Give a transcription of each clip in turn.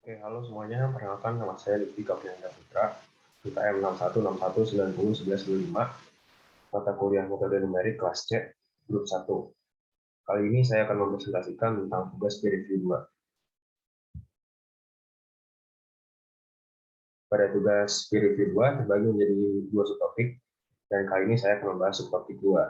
Oke, halo semuanya. Perkenalkan, nama saya Lutfi Kaprianda Putra, UTM 6161601125, mata kuliah metode numerik kelas C, grup 1. Kali ini saya akan mempresentasikan tentang tugas peer review 2. Pada tugas peer review 2 terbagi menjadi dua subtopik, dan kali ini saya akan membahas subtopik 2.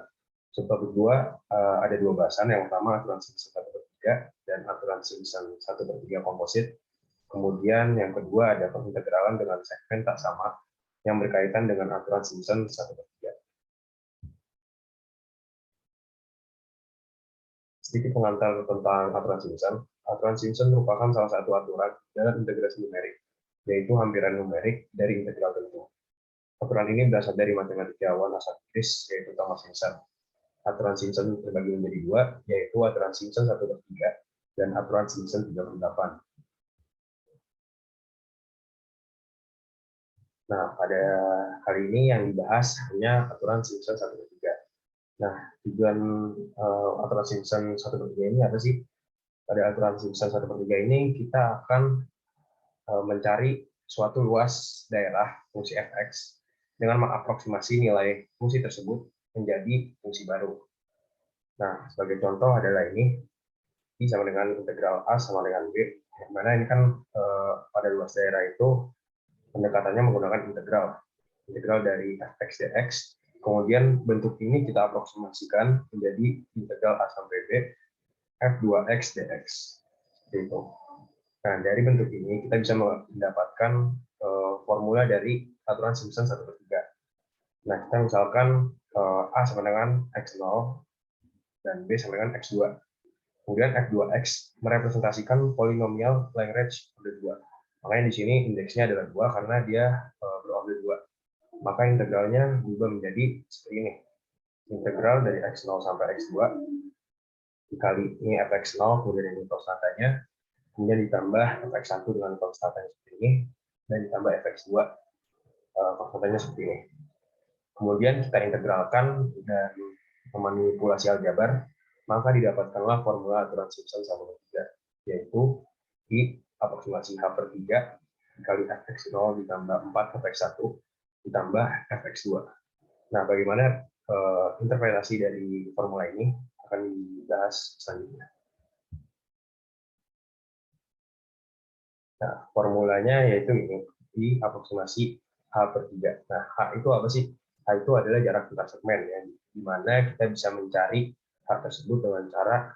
Subtopik 2 ada dua bahasan. Yang pertama aturan Simpson 1/3 dan aturan Simpson 1/3 komposit. Kemudian yang kedua ada pengintegralan dengan segmen tak sama yang berkaitan dengan aturan Simpson 1/3. Sedikit pengantar tentang aturan Simpson. Aturan Simpson merupakan salah satu aturan dalam integrasi numerik, yaitu hampiran numerik dari integral tentu. Aturan ini berasal dari matematikawan asal Inggris, yaitu Thomas Simpson. Aturan Simpson terbagi menjadi dua, yaitu aturan Simpson 1/3 dan aturan Simpson 38. Nah, pada kali ini yang dibahas hanya aturan Simpson 1/3. Nah, tujuan aturan Simpson 1/3 ini apa sih? Pada aturan Simpson 1/3 ini kita akan mencari suatu luas daerah fungsi fx dengan mengaproksimasi nilai fungsi tersebut menjadi fungsi baru. Nah, sebagai contoh adalah ini, I sama dengan integral A sama dengan B, yang mana ini kan pada luas daerah itu pendekatannya menggunakan integral dari fx dx, kemudian bentuk ini kita aproksimasikan menjadi integral A sampai B f2x dx. Seperti itu. Nah, dari bentuk ini kita bisa mendapatkan formula dari aturan Simpson 1/3. Nah, kita misalkan A sama dengan x0 dan B sama dengan x2. Kemudian f2x merepresentasikan polinomial Lagrange order 2. Makanya di sini indeksnya adalah 2 karena dia berorder 2. Maka integralnya berubah menjadi seperti ini. Integral dari x0 sampai x2 dikali ini fx0, kemudian ini konstantanya, kemudian ditambah fx1 dengan konstantanya seperti ini, dan ditambah fx2 konstantanya seperti ini. Kemudian kita integralkan dan memanipulasi aljabar, maka didapatkanlah formula aturan Simpson 1/3, yaitu I aproksimasi H/3 dikali fx0 ditambah 4 fx1 ditambah fx2. Nah, bagaimana interpretasi dari formula ini akan dibahas selanjutnya. Nah, formulanya yaitu ini, I aproksimasi H/3. Nah, H itu apa sih? H itu adalah jarak antar segmen, ya, di mana kita bisa mencari H tersebut dengan cara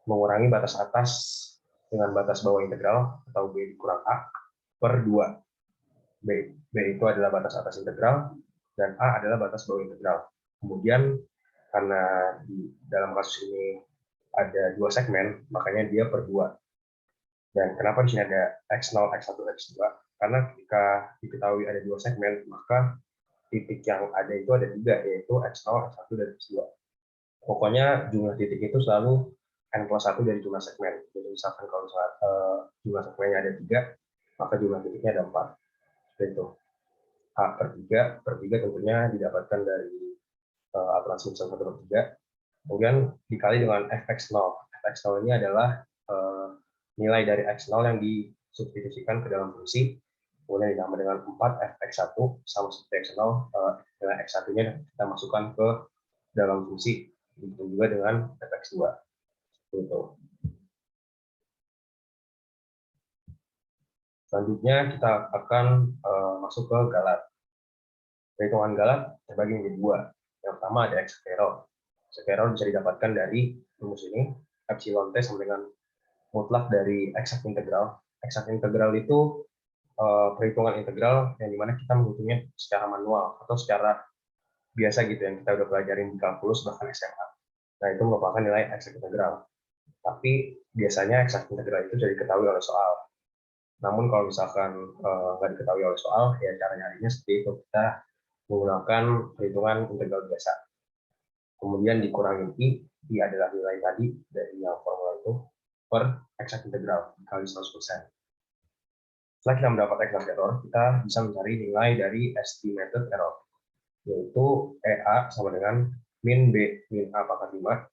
mengurangi batas atas dengan batas bawah integral, atau B dikurang A, per 2. B itu adalah batas atas integral, dan A adalah batas bawah integral. Kemudian, karena di dalam kasus ini ada dua segmen, makanya dia per 2. Dan kenapa di sini ada X0, X1, X2? Karena ketika diketahui ada dua segmen, maka titik yang ada itu ada 3, yaitu X0, X1, dan X2. Pokoknya jumlah titik itu selalu N+1 dari jumlah segmen. Jadi misalkan kalau jumlah segmennya ada 3, maka jumlah titiknya ada 4. Seperti itu. H/3 tentunya didapatkan dari aturan Simpson 1/3. Kemudian dikali dengan fx0. Fx0 ini adalah nilai dari x0 yang disubstitusikan ke dalam fungsi, kemudian ditambah dengan 4 fx1 sama seperti x0, nilai x1-nya kita masukkan ke dalam fungsi, begitu juga dengan fx2. Gitu. Selanjutnya kita akan masuk ke galat. Perhitungan galat terbagi menjadi dua. Yang pertama ada X-Square. Square bisa didapatkan dari rumus ini, epsilon t sama dengan mutlak dari eksak integral. Eksak integral itu perhitungan integral yang dimana kita menghitungnya secara manual atau secara biasa gitu yang kita udah pelajarin di kalkulus bahkan SMA. Nah, itu merupakan nilai eksak integral. Tapi biasanya eksak integral itu sudah diketahui oleh soal. Namun kalau misalkan nggak diketahui oleh soal, ya cara nyarinya seperti itu. Kita menggunakan perhitungan integral biasa. Kemudian dikurangi I adalah nilai tadi dari yang formula itu, per eksak integral dikali 100%. Setelah kita mendapat exact error, kita bisa mencari nilai dari estimated error, yaitu EA sama dengan min B min A pangkat 5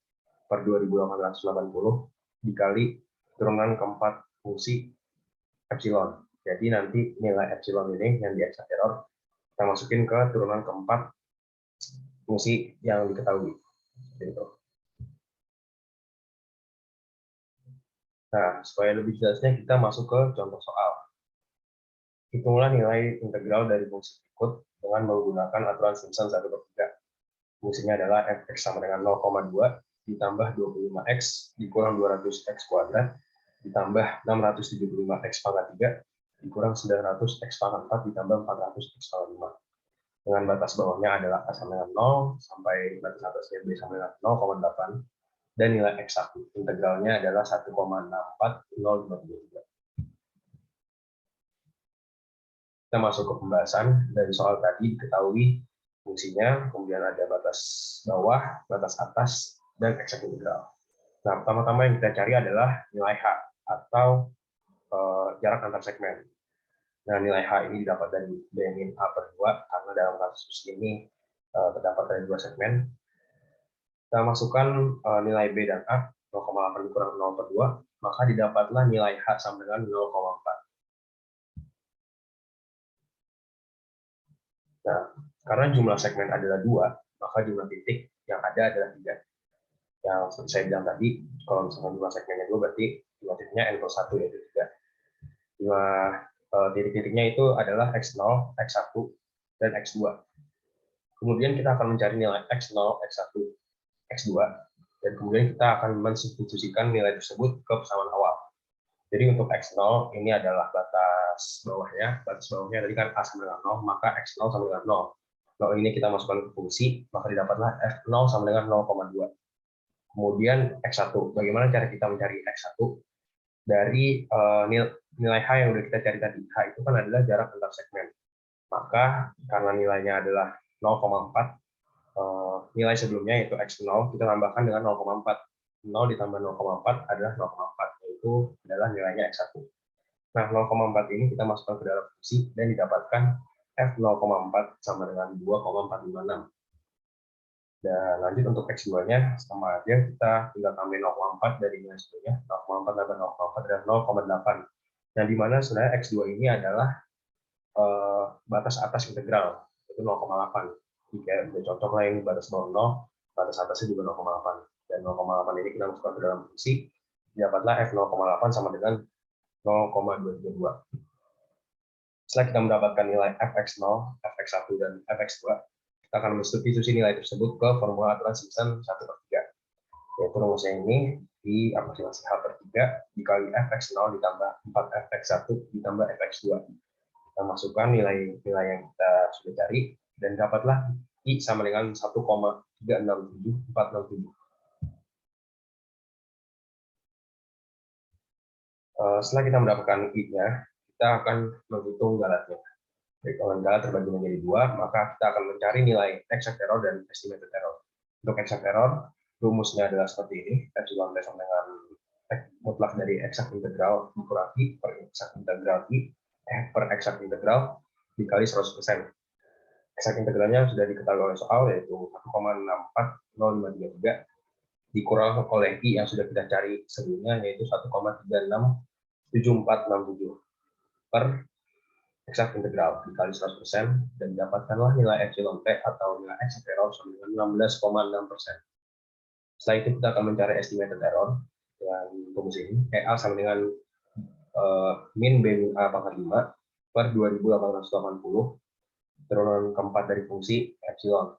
per 2880 dikali turunan keempat fungsi epsilon. Jadi nanti nilai epsilon ini yang di exact error kita masukin ke turunan keempat fungsi yang diketahui. Gitu. Nah, supaya lebih jelasnya kita masuk ke contoh soal. Hitunglah nilai integral dari fungsi berikut dengan menggunakan aturan Simpson 1/3. Fungsinya adalah f(x) sama dengan 0,2 ditambah 25x dikurang 200x kuadrat ditambah 675x pangkat 3 dikurang 900x pangkat 4 ditambah 400x pangkat 5. Dengan batas bawahnya adalah a sama dengan 0 sampai batas atasnya b sama dengan 0,8 dan nilai x1 integralnya adalah 1,64053. Kita masuk ke pembahasan. Dari soal tadi diketahui fungsinya, kemudian ada batas bawah, batas atas, dan exact integral. Nah, pertama-tama yang kita cari adalah nilai H atau jarak antar segmen. Nah, nilai H ini didapat dari B min A/2 karena dalam kasus ini terdapat dari dua segmen. Kita masukkan nilai B dan A 0,8 dikurang 0/2, maka didapatlah nilai H sama dengan 0,4. Nah, karena jumlah segmen adalah 2, maka jumlah titik yang ada adalah 3. Yang seperti saya bilang tadi, kalau misalkan jumlah segmennya 2, berarti jumlah titiknya N+1 yaitu 3. Jumlah titik-titiknya itu adalah X0, X1, dan X2. Kemudian kita akan mencari nilai X0, X1, X2, dan kemudian kita akan mensubstitusikan nilai tersebut ke persamaan awal. Jadi untuk X0 ini adalah batas bawahnya. Batas bawahnya tadi kan A sama dengan 0, maka X0 sama dengan 0. 0 ini kita masukkan ke fungsi, maka didapatlah F0 sama dengan 0,2. Kemudian X1. Bagaimana cara kita mencari X1? Dari nilai H yang sudah kita cari tadi. H itu kan adalah jarak antar segmen. Maka karena nilainya adalah 0,4, nilai sebelumnya yaitu X0 kita tambahkan dengan 0,4. 0 ditambah 0,4 adalah 0,4, yaitu adalah nilainya X1. Nah, 0,4 ini kita masukkan ke dalam fungsi dan didapatkan F0,4 sama dengan 2,456. Dan lanjut untuk X2-nya sama aja, kita tinggal tambahin 0,4 dari nilai sebelumnya. 0,4 tambah 0,4 adalah 0,8. Nah, di mana sebenarnya X2 ini adalah batas atas integral, yaitu 0,8. Jika udah cocok lah ini batas bawah 0, batas atasnya juga 0,8. Dan 0,8 ini kita masukkan ke dalam fungsi, dapatlah F0,8 sama dengan 0,232. Setelah kita mendapatkan nilai fx0, fx1, dan fx2, kita akan mensubstitusi nilai tersebut ke formula aturan Simpson 1/3. Yaitu rumusnya ini di aproksimasi H/3 dikali fx0 ditambah 4fx1 ditambah fx2. Kita masukkan nilai-nilai yang kita sudah cari, dan dapatlah I sama dengan 1,367467. Setelah kita mendapatkan I-nya, kita akan menghitung galatnya. Kalau galat terbagi menjadi 2, maka kita akan mencari nilai exact error dan estimated error. Untuk exact error, rumusnya adalah seperti ini, epsilon T sama dengan mutlak dari exact integral dikurang I per exact integral I per exact integral dikali 100%. Exact integralnya sudah diketahui oleh soal, yaitu 1,64053 dikurang oleh I yang sudah kita cari sebelumnya, yaitu 1,367467 per exact integral dikali 100%, dan dapatkanlah nilai epsilon T atau nilai exact error sama dengan 16,6%. Setelah itu kita akan mencari estimated error yang rumus ini, EA sama dengan min B min A pangkat 5 per 2880 turunan keempat dari fungsi epsilon.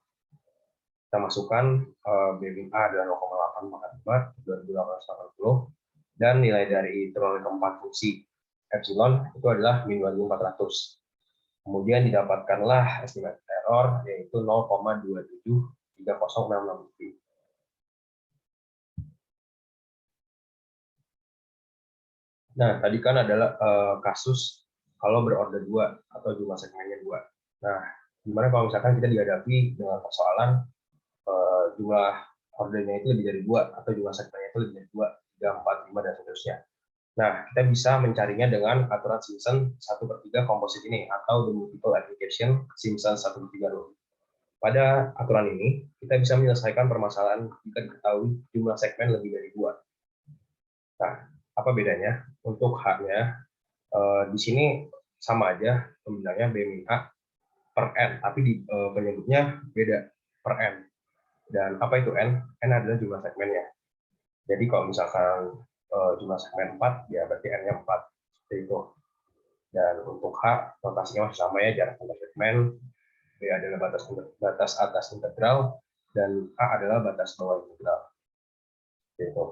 Kita masukkan B min A adalah 0,8 pangkat 5 2880, dan nilai dari turunan keempat fungsi epsilon itu adalah min 2400. Kemudian didapatkanlah estimated error yaitu 0,2730666. Nah, tadi kan adalah kasus kalau berorder 2 atau jumlah segmennya 2. Nah, gimana kalau misalkan kita dihadapi dengan persoalan jumlah ordernya itu lebih dari 2 atau jumlah segmennya itu lebih dari 2, 3, 4, 5, dan seterusnya. Nah, kita bisa mencarinya dengan aturan Simpson 1/3 komposit ini atau the multiple application Simpson 1/3 rule. Pada aturan ini, kita bisa menyelesaikan permasalahan jika diketahui jumlah segmen lebih dari 2. Nah, apa bedanya? Untuk H-nya, Di sini sama aja pembilangnya B min A per N, tapi di penyebutnya beda per N. Dan apa itu N? N adalah jumlah segmennya. Jadi kalau misalkan jumlah segmen 4, ya berarti N-nya 4. Seperti itu. Dan untuk H, notasinya masih sama ya, jarak antar segmen. B adalah batas atas integral, dan A adalah batas bawah integral. Seperti itu.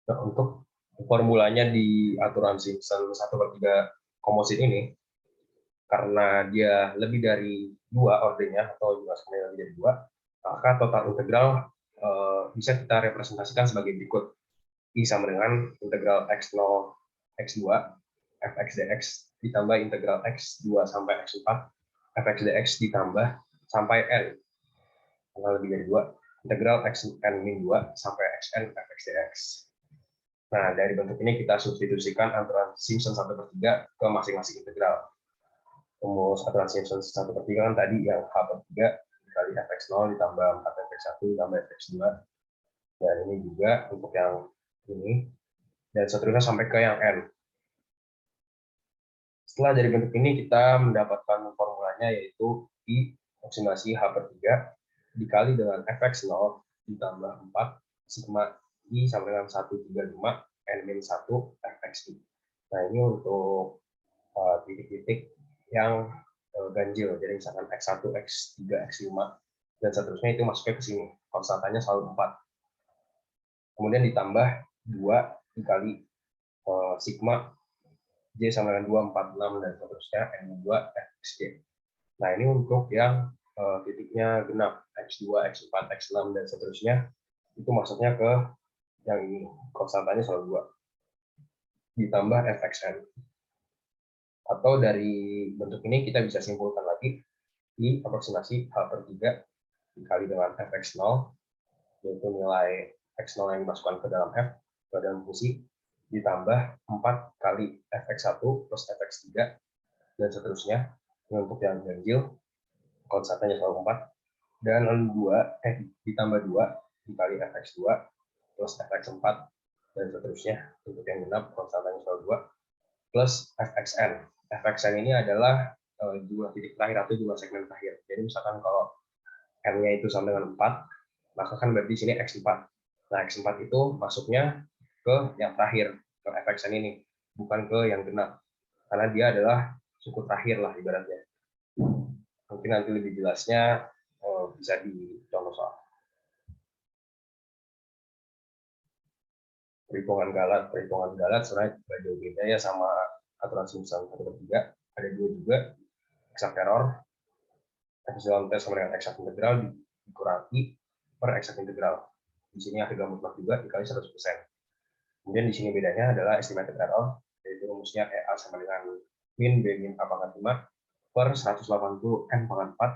Nah, untuk formulanya di aturan Simpson 1/3 komposit ini, karena dia lebih dari 2 ordernya, atau jumlah segmennya lebih dari 2, maka total integral bisa kita representasikan sebagai berikut. I sama dengan integral x0 x2 fx dx ditambah integral x2 sampai x4 fx dx ditambah sampai n, karena lebih dari 2, integral xn-2 sampai xn fx dx. Nah, dari bentuk ini kita substitusikan aturan Simpson 1/3 ke masing-masing integral. Rumus aturan Simpson 1/3 kan tadi yang h/3 dikali fx0 ditambah 4fx1 ditambah fx2. Dan ini juga untuk yang ini, dan seterusnya sampai ke yang n. Setelah dari bentuk ini kita mendapatkan formulanya, yaitu I approximasi h/3 dikali dengan fx0 ditambah 4 sigma I sama dengan 135 n-1 fxi. Nah, ini untuk titik-titik yang ganjil, jadi misalkan x1, x3, x5, dan seterusnya itu masuknya ke sini. Konstantannya selalu 4. Kemudian ditambah 2 dikali sigma J sama dengan 2, 4, 6, dan seterusnya N2 fxj. Nah, ini untuk yang titiknya genap, x2, x4, x6, dan seterusnya, itu masuknya ke yang ini, konstantanya selalu 2. Ditambah fxn. Atau dari bentuk ini kita bisa simpulkan lagi, I aproksimasi h/3 dikali dengan fx0, yaitu nilai x0 yang dimasukkan ke dalam f, ke dalam fungsi, ditambah 4 kali fx1 plus fx3, dan seterusnya. Ini untuk yang ganjil, konstantanya selalu 4, dan lalu 2 ditambah 2 dikali fx2 plus fx4, dan seterusnya. Untuk yang genap, konstantanya selalu 2, plus fxn. Fxn ini adalah jumlah titik terakhir atau jumlah segmen terakhir. Jadi misalkan kalau n-nya itu sama dengan 4, maka kan berarti di sini x4. Nah, x4 itu masuknya ke yang terakhir, ke fxn ini, bukan ke yang genap. Karena dia adalah suku terakhir lah ibaratnya. Mungkin nanti lebih jelasnya bisa di contoh soal. Perhitungan galat sebenarnya jauh beda ya sama aturan Simpson 1/3. Ada 2 juga, exact error, epsilon t sama dengan exact integral dikurangi per exact integral. Di sini harga mutlak juga dikali 100%. Kemudian di sini bedanya adalah estimated error, yaitu rumusnya EA sama dengan min B min A pangkat 5 per 180 N pangkat 4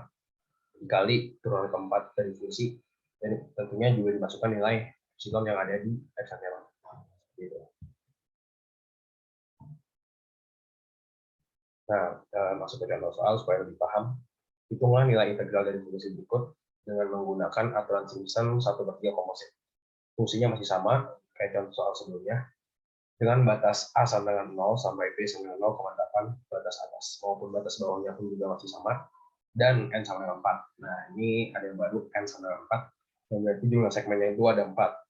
dikali turunan keempat dari fungsi, dan tentunya juga dimasukkan nilai epsilon yang ada di exact error. Gitu. Nah, masuk ke contoh soal supaya lebih paham. Hitunglah nilai integral dari fungsi berikut dengan menggunakan aturan Simpson 1/3 komposit. Fungsinya masih sama kayak contoh soal sebelumnya, dengan batas A sama dengan 0 sampai B sama dengan 0,8 batas atas, maupun batas bawahnya pun juga masih sama, dan N sama dengan 4. Nah, ini ada yang baru, N sama dengan 4, dan berarti jumlah segmennya itu ada 4.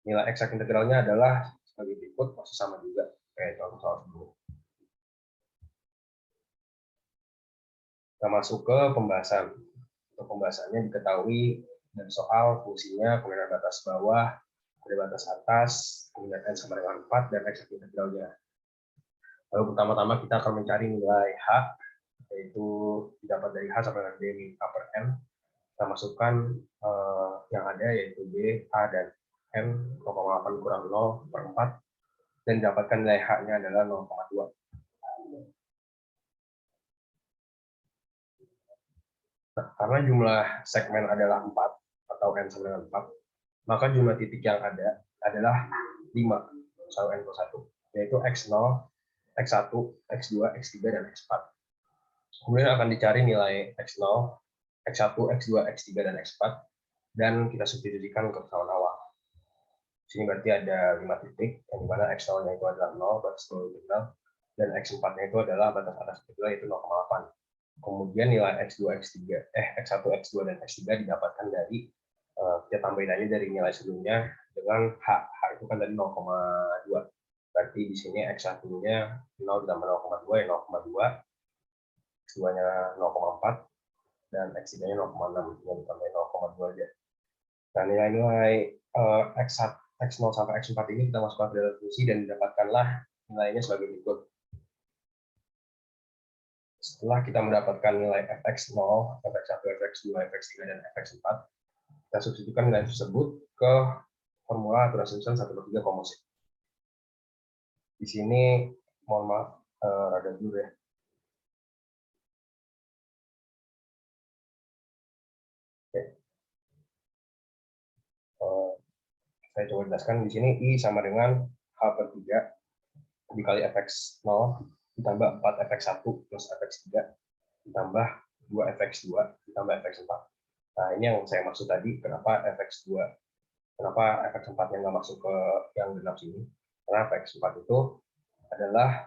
Nilai eksak integralnya adalah sebagai berikut, masih sama juga kayak contoh soal sebelumnya. Kita masuk ke pembahasan. Untuk pembahasannya diketahui dari soal fungsinya, kemudian batas bawah, kemudian batas atas, kemudian N sama dengan 4, dan eksak integralnya. Lalu pertama-tama kita akan mencari nilai H, yaitu didapat dari H sama dengan B min A per N. Kita masukkan yang ada, yaitu B, A, dan N, 0,8 kurang 0 per 4, dan didapatkan nilai H-nya adalah 0,2. Nah, karena jumlah segmen adalah 4, atau N sama dengan 4, maka jumlah titik yang ada adalah 5, selalu N plus 1, yaitu X0, X1, X2, X3, dan X4. Kemudian akan dicari nilai X0, X1, X2, X3, dan X4, dan kita substitusikan ke kesalahan awal. Sini berarti ada 5 titik, yang dimana X0-nya itu adalah 0, batas bawah integral, dan X4-nya itu adalah batas atas integral, yaitu 0,8. Kemudian nilai X2, X1, X2, dan X3 didapatkan dari, kita tambahin aja dari nilai sebelumnya dengan H. H itu kan tadi 0,2. Berarti di sini X1-nya 0 ditambah 0,2, ya 0,2. X2-nya 0,4, dan X3-nya 0,6, yang ditambah 0,2 aja. Nah, nilai-nilai X1, X0 sampai X4 ini kita masukkan ke dalam fungsi dan didapatkanlah nilainya sebagai berikut. Setelah kita mendapatkan nilai fx0, fx1, fx2, fx3, dan fx4, kita substitusikan nilai tersebut ke formula aturan Simpson 1/3 komposit. Di sini, mohon maaf, rada dulu ya. Oke. Saya coba jelaskan di sini I sama dengan H/3 dikali fx0 ditambah 4 fx1 plus fx3 ditambah 2 fx2 ditambah fx4. Nah, ini yang saya maksud tadi, kenapa fx2, kenapa fx4 yang nggak masuk ke yang genap sini, karena fx4 itu adalah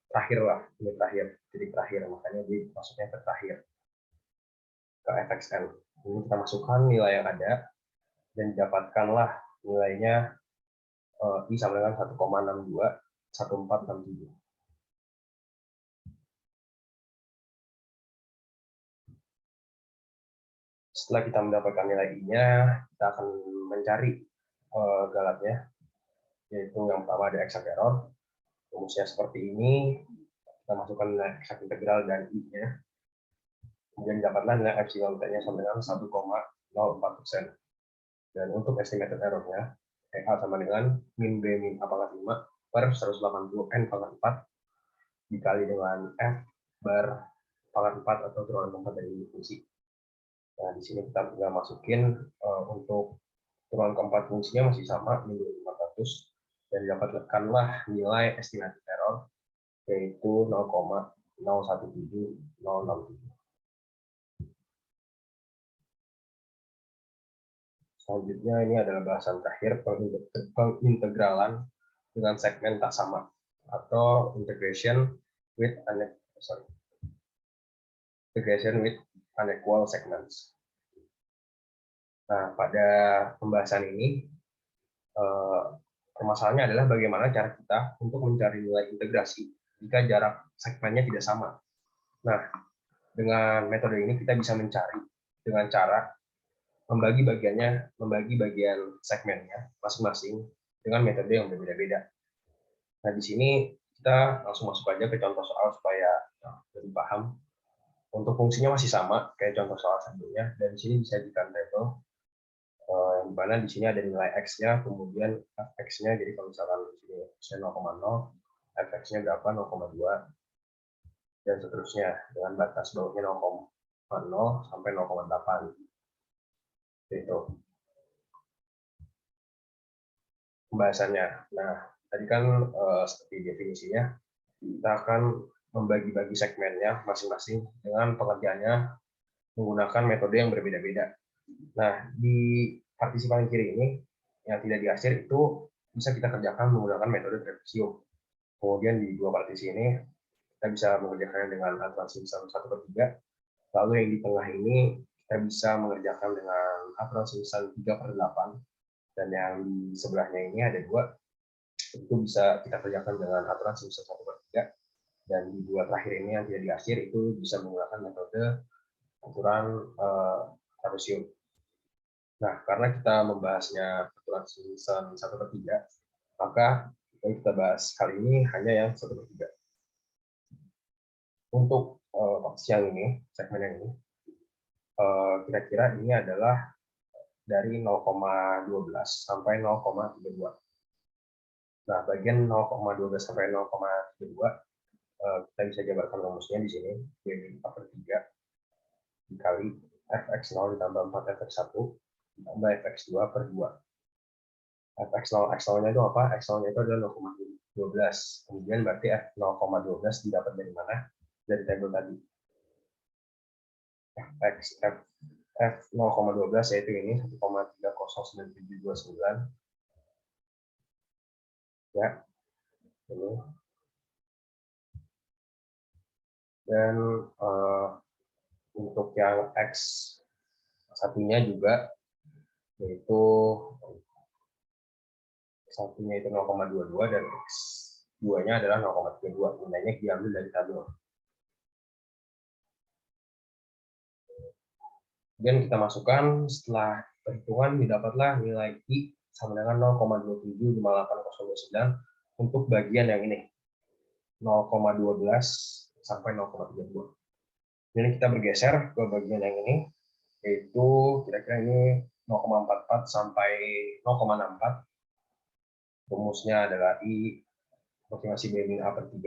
terakhir lah, ini terakhir, titik terakhir, makanya masuknya ke terakhir, ke fxn. Ini kita masukkan nilai yang ada, dan didapatkanlah nilainya I sama dengan 1,62 1467. Setelah kita mendapatkan nilai I-nya, kita akan mencari galatnya, yaitu yang pertama ada exact error, rumusnya seperti ini, kita masukkan nilai exact integral dan I-nya, kemudian dapatlah nilai epsilon T-nya sama dengan 1,04%. Dan untuk estimated error-nya, EA sama dengan min B min A pangkat 5 per 180 N pangkat 4 dikali dengan F bar pangkat 4 atau turunan keempat dari fungsi. Nah, di sini kita tinggal masukin untuk turunan keempat fungsinya masih sama, min 500, dan didapatkanlah nilai estimated error, yaitu 0,017067. Selanjutnya ini adalah bahasan terakhir, pengintegralan dengan segmen tak sama atau integration with unequal segments. Nah, pada pembahasan ini permasalahannya adalah bagaimana cara kita untuk mencari nilai integrasi jika jarak segmennya tidak sama. Nah, dengan metode ini kita bisa mencari dengan cara membagi bagian segmennya masing-masing dengan metode yang berbeda-beda. Nah, di sini kita langsung masuk aja ke contoh soal supaya lebih paham. Untuk fungsinya masih sama kayak contoh soal sebelumnya, dan di sini bisa dijadikan tabel yang mana di sini ada nilai x-nya, kemudian fx-nya, jadi kalau misalkan di sini x-nya 0,0, fx-nya berapa 0,2, dan seterusnya dengan batas bawahnya 0,0 sampai 0,8. Itu pembahasannya. Nah, tadi kan seperti definisinya, kita akan membagi-bagi segmennya masing-masing dengan pengerjaannya menggunakan metode yang berbeda-beda. Nah, di partisi paling kiri ini yang tidak diarsir itu bisa kita kerjakan menggunakan metode trapezium. Kemudian di dua partisi ini kita bisa mengerjakannya dengan aturan Simpson 1/3. Lalu yang di tengah ini kita bisa mengerjakan dengan aturan Simpson 3/8. Dan yang di sebelahnya ini ada 2, itu bisa kita kerjakan dengan aturan Simpson 1/3. Dan di dua terakhir ini yang tidak diarsir itu bisa menggunakan metode aturan trapezium. Nah, karena kita membahasnya aturan Simpson 1/3, maka yang kita bahas kali ini hanya yang 1/3. Untuk yang ini, segmen yang ini, kira-kira ini adalah dari 0,12 sampai 0,32. Nah, bagian 0,12 sampai 0,32 kita bisa jabarkan rumusnya di sini, jadi 4/3 dikali fx0 ditambah 4 fx1 ditambah fx2 per 2. fx0, x0-nya itu apa? X0-nya itu adalah 0,12. Kemudian berarti f0,12 didapat dari mana? Dari tabel tadi. F0,12 yaitu ini 1,309729 Ya, ini. Dan untuk yang X satunya juga, yaitu satunya itu 0,22 dan X 2-nya adalah 0,32. Nilainya diambil dari tabel. Kemudian kita masukkan, setelah perhitungan didapatlah nilai I sama dengan 0,2758029 untuk bagian yang ini, 0,12 sampai 0,32. Jadi kita bergeser ke bagian yang ini, yaitu kira-kira ini 0,44 sampai 0,64. Rumusnya adalah I aproximasi B min A per 3,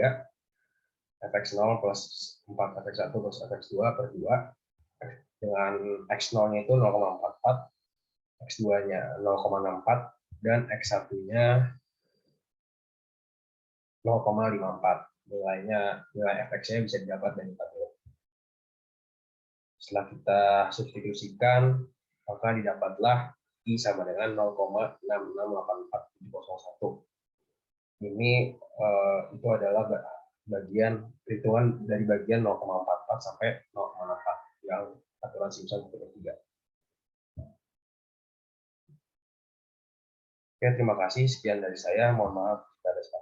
fx0 plus 4 fx1 plus fx2 per 2, dengan x0-nya itu 0,44, x2-nya 0,64, dan x1-nya 0,54. Nilai fx-nya bisa didapat dari tabel. Setelah kita substitusikan, maka didapatlah I sama dengan 0,6684701. Ini itu adalah bagian perhitungan dari bagian 0,44 sampai 0,64 yang aturan Simpson 1/3. Oke, terima kasih. Sekian dari saya. Mohon maaf jika ada salah.